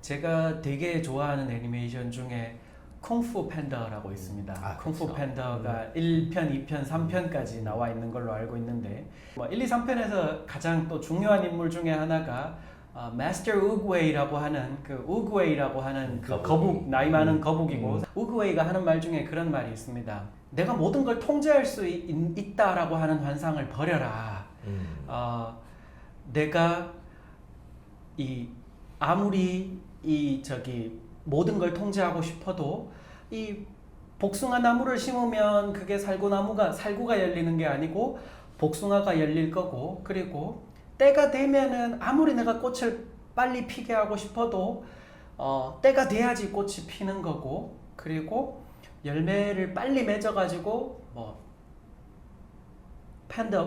제가 되게 좋아하는 애니메이션 중에 쿵푸 팬더라고 있습니다. 쿵푸 그렇죠. 팬더가 1편, 2편, 3편까지 나와 있는 걸로 알고 있는데 1, 2, 3편에서 가장 또 중요한 인물 중에 하나가 마스터 우그웨이라고 하는 그 거북, 나이 많은 거북이고 우그웨이가 하는 말 중에 그런 말이 있습니다. 내가 모든 걸 통제할 수 있다라고 하는 환상을 버려라. 내가 아무리 모든 걸 통제하고 싶어도 이 복숭아 나무를 심으면 그게 살구가 열리는 게 아니고 복숭아가 열릴 거고, 그리고 때가 되면은 아무리 내가 꽃을 빨리 피게 하고 싶어도 때가 돼야지 꽃이 피는 거고, 그리고 열매를 빨리 맺어가지고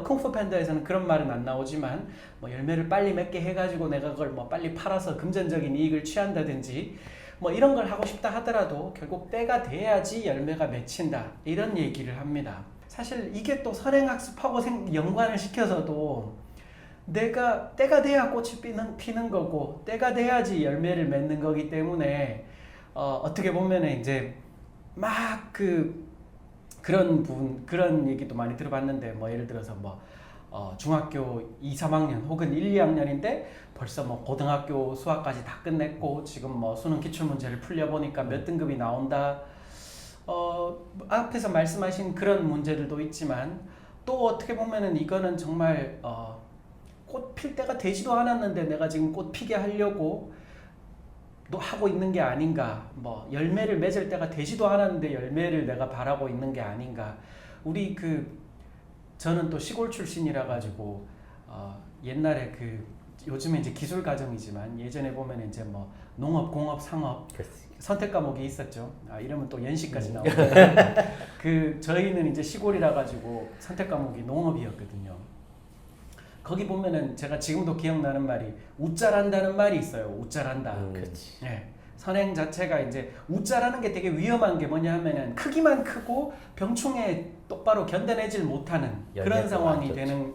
쿵푸 팬더에서는 그런 말은 안 나오지만 열매를 빨리 맺게 해가지고 내가 그걸 빨리 팔아서 금전적인 이익을 취한다든지 이런 걸 하고 싶다 하더라도 결국 때가 돼야지 열매가 맺힌다, 이런 얘기를 합니다. 사실 이게 또 선행학습하고 연관을 시켜서도 내가 때가 돼야 꽃이 피는 거고 때가 돼야지 열매를 맺는 거기 때문에 어떻게 보면 이제 막 그런 얘기도 많이 들어봤는데 예를 들어서 중학교 2, 3학년 혹은 1, 2학년인데 벌써 고등학교 수학까지 다 끝냈고 지금 수능 기출문제를 풀려보니까 몇 등급이 나온다. 앞에서 말씀하신 그런 문제들도 있지만 또 어떻게 보면은 이거는 정말 꽃 필 때가 되지도 않았는데 내가 지금 꽃 피게 하려고 하고 있는 게 아닌가, 열매를 맺을 때가 되지도 않았는데 열매를 내가 바라고 있는 게 아닌가. 저는 또 시골 출신이라 가지고 옛날에 요즘에 이제 기술 과정이지만 예전에 보면 이제 농업, 공업, 상업 선택 과목이 있었죠. 이러면 또 연식까지 나오는데 저희는 이제 시골이라 가지고 선택 과목이 농업이었거든요. 거기 보면은 제가 지금도 기억나는 말이 우짜란다는 말이 있어요. 우짜란다. 네. 선행 자체가 이제 우짜라는 게 되게 위험한 게 뭐냐 하면은 크기만 크고 병충해 똑바로 견뎌내질 못하는 그런 상황이 되는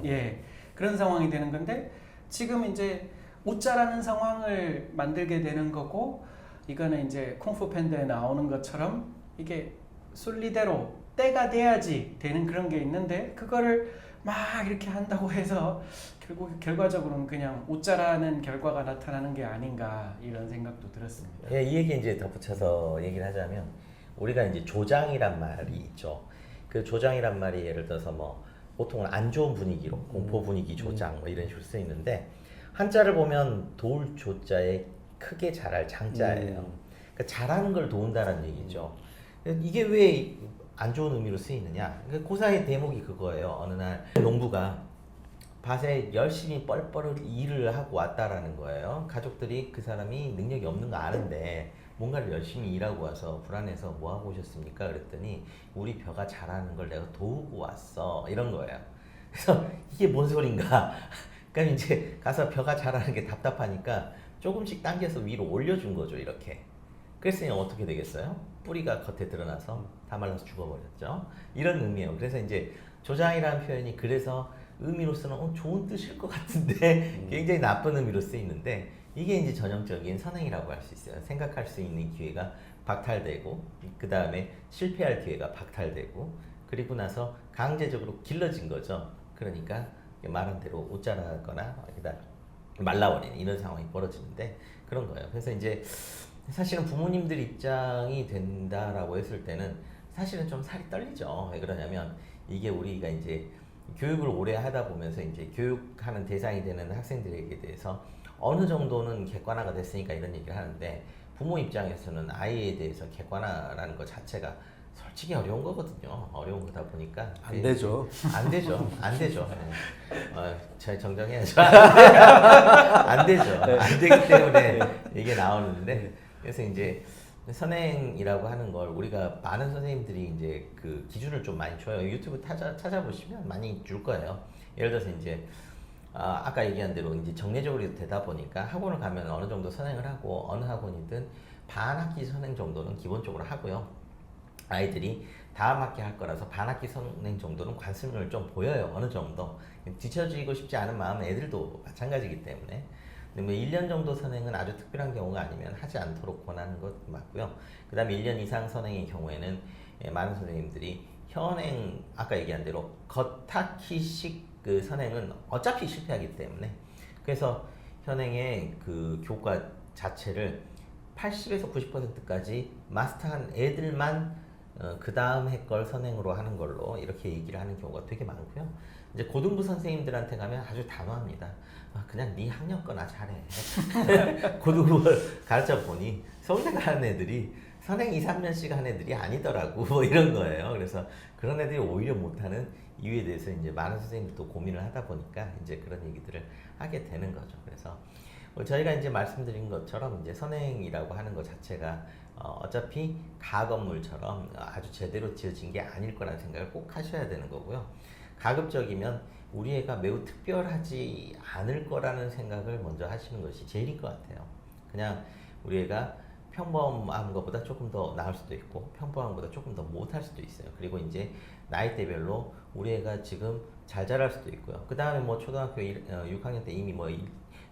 그런 상황이 되는 건데, 지금 이제 우짜라는 상황을 만들게 되는 거고, 이거는 이제 쿵푸 팬더에 나오는 것처럼 이게 순리대로 때가 돼야지 되는 그런 게 있는데 그거를 막 이렇게 한다고 해서 결국 결과적으로는 그냥 웃자라는 결과가 나타나는 게 아닌가, 이런 생각도 들었습니다. 예, 이 얘기 이제 덧붙여서 얘기를 하자면 우리가 이제 조장이란 말이 있죠. 그 조장이란 말이 예를 들어서 보통은 안 좋은 분위기로 공포 분위기 조장 이런 식으로 쓰여 있는데, 한자를 보면 도울 조자에 크게 자랄 장자예요. 그러니까 잘하는 걸 도운다는 얘기죠. 이게 왜 안 좋은 의미로 쓰이느냐? 고사의 대목이 그거예요. 어느 날 농부가 밭에 열심히 뻘뻘 일을 하고 왔다라는 거예요. 가족들이 그 사람이 능력이 없는 거 아는데 뭔가를 열심히 일하고 와서 불안해서 뭐 하고 오셨습니까? 그랬더니 우리 벼가 자라는 걸 내가 도우고 왔어, 이런 거예요. 그래서 이게 뭔 소린가? 그러니까 이제 가서 벼가 자라는 게 답답하니까 조금씩 당겨서 위로 올려준 거죠, 이렇게. 그랬으니 어떻게 되겠어요? 뿌리가 겉에 드러나서 다 말라서 죽어버렸죠. 이런 의미예요. 그래서 이제 조장이라는 표현이 그래서 의미로서는 좋은 뜻일 것 같은데 굉장히 나쁜 의미로 쓰이는데, 이게 이제 전형적인 선행이라고 할 수 있어요. 생각할 수 있는 기회가 박탈되고, 그 다음에 실패할 기회가 박탈되고, 그리고 나서 강제적으로 길러진 거죠. 그러니까 말한 대로 웃자라거나 말라버리는 이런 상황이 벌어지는데 그런 거예요. 그래서 이제 사실은 부모님들 입장이 된다라고 했을 때는 사실은 좀 살이 떨리죠. 왜 그러냐면 이게 우리가 이제 교육을 오래 하다 보면서 이제 교육하는 대상이 되는 학생들에게 대해서 어느 정도는 객관화가 됐으니까 이런 얘기를 하는데, 부모 입장에서는 아이에 대해서 객관화라는 것 자체가 솔직히 어려운 거거든요. 어려운 거다 보니까 안 되죠. 안 되죠. 잘 정정해야죠. 안 되죠. 안 되기 때문에 이게 나오는데, 그래서 이제 선행이라고 하는 걸 우리가 많은 선생님들이 이제 그 기준을 좀 많이 줘요. 유튜브 찾아보시면 많이 줄 거예요. 예를 들어서 이제 아까 얘기한 대로 이제 정례적으로 되다 보니까 학원을 가면 어느 정도 선행을 하고, 어느 학원이든 반 학기 선행 정도는 기본적으로 하고요. 아이들이 다음 학기 할 거라서 반 학기 선행 정도는 관심을 좀 보여요. 어느 정도 뒤처지고 싶지 않은 마음은 애들도 마찬가지이기 때문에. 근데 뭐 1년 정도 선행은 아주 특별한 경우가 아니면 하지 않도록 권하는 것 맞고요. 그 다음에 1년 이상 선행의 경우에는 많은 선생님들이 현행, 아까 얘기한 대로 겉핥기식 그 선행은 어차피 실패하기 때문에, 그래서 현행의 그 교과 자체를 80에서 90%까지 마스터한 애들만 그 다음 해 걸 선행으로 하는 걸로 이렇게 얘기를 하는 경우가 되게 많고요. 이제 고등부 선생님들한테 가면 아주 단호합니다. 그냥 네 학년 거나 잘해. 고등부를 가르쳐 보니 서울대 가는 애들이 선행 2, 3년씩 한 애들이 아니더라고, 뭐 이런 거예요. 그래서 그런 애들이 오히려 못하는 이유에 대해서 이제 많은 선생님들도 고민을 하다 보니까 이제 그런 얘기들을 하게 되는 거죠. 그래서 저희가 이제 말씀드린 것처럼 이제 선행이라고 하는 것 자체가 어차피 가건물처럼 아주 제대로 지어진 게 아닐 거라는 생각을 꼭 하셔야 되는 거고요. 가급적이면 우리 애가 매우 특별하지 않을 거라는 생각을 먼저 하시는 것이 제일일 것 같아요. 그냥 우리 애가 평범한 것보다 조금 더 나을 수도 있고 평범한 것보다 조금 더 못할 수도 있어요. 그리고 이제 나이대별로 우리 애가 지금 잘 자랄 수도 있고요. 그 다음에 뭐 초등학교 6학년 때 이미 뭐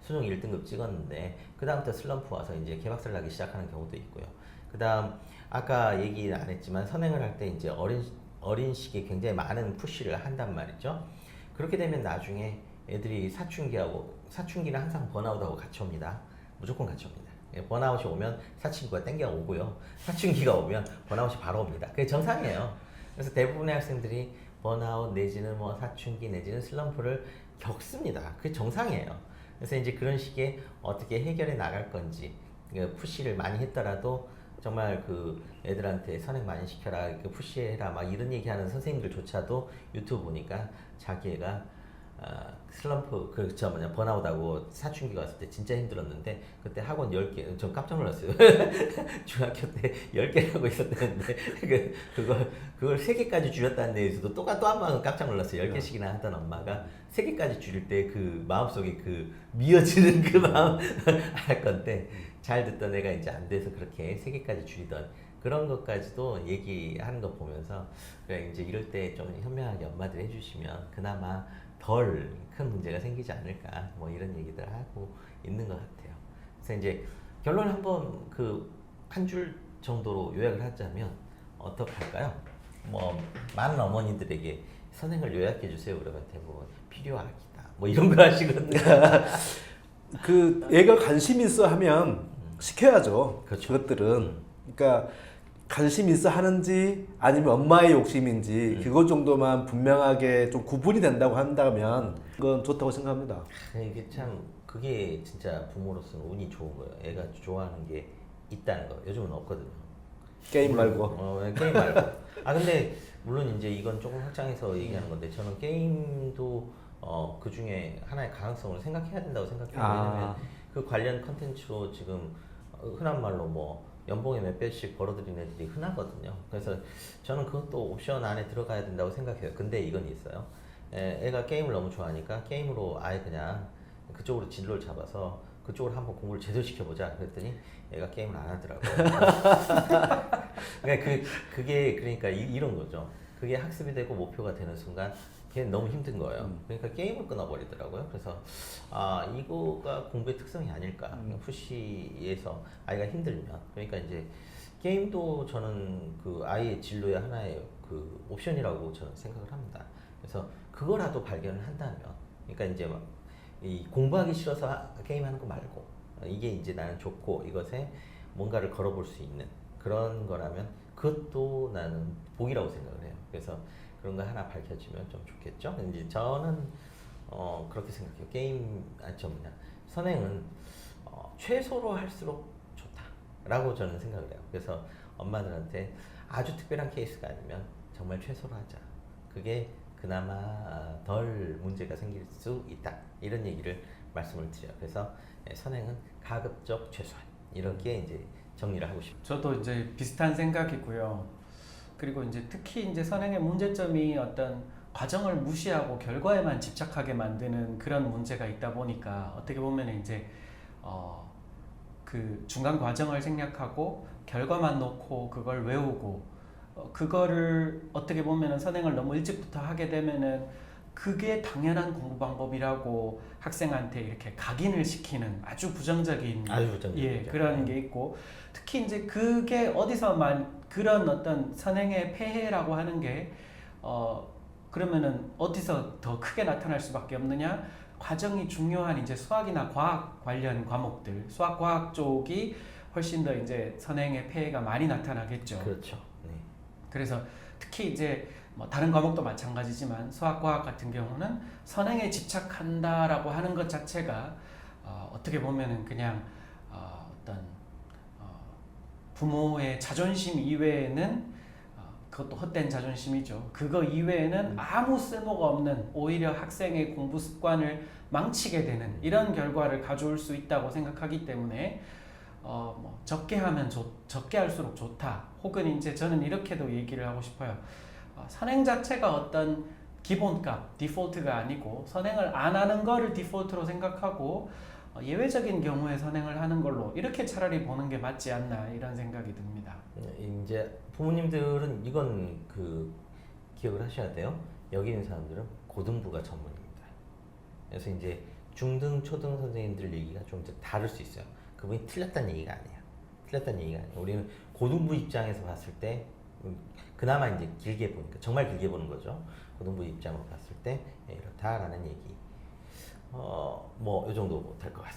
수능 1등급 찍었는데 그 다음부터 슬럼프 와서 이제 개박살 나기 시작하는 경우도 있고요. 그 다음 아까 얘기 안 했지만 선행을 할 때 이제 어린 시기에 굉장히 많은 푸시를 한단 말이죠. 그렇게 되면 나중에 애들이 사춘기는 항상 번아웃하고 같이 옵니다. 무조건 같이 옵니다. 번아웃이 오면 사춘기가 땡겨 오고요. 사춘기가 오면 번아웃이 바로 옵니다. 그게 정상이에요. 그래서 대부분의 학생들이 번아웃 내지는 뭐 사춘기 내지는 슬럼프를 겪습니다. 그게 정상이에요. 그래서 이제 그런 시기에 어떻게 해결해 나갈 건지, 푸시를 많이 했더라도 정말 그 애들한테 선행 많이 시켜라, 그 푸시해라 막 이런 얘기하는 선생님들조차도 유튜브 보니까 자기 애가 슬럼프, 번아웃하고 사춘기가 왔을 때 진짜 힘들었는데 그때 학원 10개, 전 깜짝 놀랐어요. 중학교 때 10개 하고 있었는데 그걸 3개까지 줄였다는 데에서도 또 한 번 깜짝 놀랐어요. 10개씩이나 하던 엄마가 3개까지 줄일 때 그 마음속에 그 미어지는 그 마음 할 건데, 잘 듣던 애가 이제 안 돼서 그렇게 3개까지 줄이던 그런 것까지도 얘기하는 거 보면서 그래, 이제 이럴 때 좀 현명하게 엄마들 해주시면 그나마 덜 큰 문제가 생기지 않을까, 뭐 이런 얘기들 하고 있는 것 같아요. 그래서 이제 결론 한번 한 줄 정도로 요약을 하자면 어떻게 할까요? 뭐 많은 어머니들에게 선행을 요약해 주세요 그러면 대부분 필요하기다 뭐 이런 거 하시거든요. 그 애가 관심 있어 하면 시켜야죠. 그렇죠. 그것들은. 그러니까 관심 있어 하는지 아니면 엄마의 욕심인지 그것 정도만 분명하게 좀 구분이 된다고 한다면 그건 좋다고 생각합니다. 이게 참 그게 진짜 부모로서는 운이 좋은 거예요. 애가 좋아하는 게 있다는 거. 요즘은 없거든요. 게임 말고. 게임 말고. 근데 물론 이제 이건 조금 확장해서 얘기하는 건데 저는 게임도 그 중에 하나의 가능성을 생각해야 된다고 생각해요. 왜냐면 그 관련 컨텐츠로 지금 흔한 말로 뭐 연봉에 몇 배씩 벌어들이는 애들이 흔하거든요. 그래서 저는 그것도 옵션 안에 들어가야 된다고 생각해요. 근데 이건 있어요. 애가 게임을 너무 좋아하니까 게임으로 아예 그냥 그쪽으로 진로를 잡아서 그쪽으로 한번 공부를 제대로 시켜보자 그랬더니 애가 게임을 안 하더라고요. 그게 그러니까 이런 거죠. 그게 학습이 되고 목표가 되는 순간 걔는 너무 힘든 거예요. 그러니까 게임을 끊어버리더라고요. 그래서 이거가 공부의 특성이 아닐까. 푸시에서 아이가 힘들면, 그러니까 이제 게임도 저는 그 아이의 진로의 하나의 그 옵션이라고 저는 생각을 합니다. 그래서 그거라도 발견을 한다면, 그러니까 이제 막 이 공부하기 싫어서 게임하는 거 말고 이게 이제 나는 좋고 이것에 뭔가를 걸어볼 수 있는 그런 거라면 그것도 나는 복이라고 생각을 해요. 그래서 그런 거 하나 밝혀지면 좀 좋겠죠. 이제 저는 그렇게 생각해요. 선행은 최소로 할수록 좋다라고 저는 생각을 해요. 그래서 엄마들한테 아주 특별한 케이스가 아니면 정말 최소로 하자. 그게 그나마 덜 문제가 생길 수 있다. 이런 얘기를 말씀을 드려요. 그래서 선행은 가급적 최소한 이렇게 이제 정리를 하고 싶어요. 저도 이제 비슷한 생각이고요. 그리고 이제 특히 이제 선행의 문제점이 어떤 과정을 무시하고 결과에만 집착하게 만드는 그런 문제가 있다 보니까 어떻게 보면 이제 그 중간 과정을 생략하고 결과만 놓고 그걸 외우고 그거를 어떻게 보면은 선행을 너무 일찍부터 하게 되면은 그게 당연한 공부 방법이라고 학생한테 이렇게 각인을 시키는 아주 부정적인 예, 그런 게 있고 특히 이제 그게 어디서만 그런 어떤 선행의 폐해라고 하는 게 그러면은 어디서 더 크게 나타날 수밖에 없느냐? 과정이 중요한 이제 수학이나 과학 관련 과목들, 수학 과학 쪽이 훨씬 더 이제 선행의 폐해가 많이 나타나겠죠. 그렇죠. 네. 그래서 특히 이제 뭐 다른 과목도 마찬가지지만 수학, 과학 같은 경우는 선행에 집착한다라고 하는 것 자체가 어떻게 보면은 그냥 어떤 부모의 자존심 이외에는 그것도 헛된 자존심이죠. 그거 이외에는 아무 쓸모가 없는 오히려 학생의 공부 습관을 망치게 되는 이런 결과를 가져올 수 있다고 생각하기 때문에 뭐 적게 하면 적게 할수록 좋다. 혹은 이제 저는 이렇게도 얘기를 하고 싶어요. 선행 자체가 어떤 기본값, 디폴트가 아니고 선행을 안 하는 거를 디폴트로 생각하고 예외적인 경우에 선행을 하는 걸로 이렇게 차라리 보는 게 맞지 않나 이런 생각이 듭니다. 이제 부모님들은 이건 기억을 하셔야 돼요. 여기 있는 사람들은 고등부가 전문입니다. 그래서 이제 중등, 초등 선생님들 얘기가 좀 이제 다를 수 있어요. 그분이 틀렸다는 얘기가 아니에요. 틀렸다는 얘기가 아니에요. 우리는 고등부 입장에서 봤을 때 그나마 이제 길게 보니까 정말 길게 보는 거죠. 고등부 입장으로 봤을 때 이렇다라는 얘기. 뭐 이 정도 될 것 같습니다.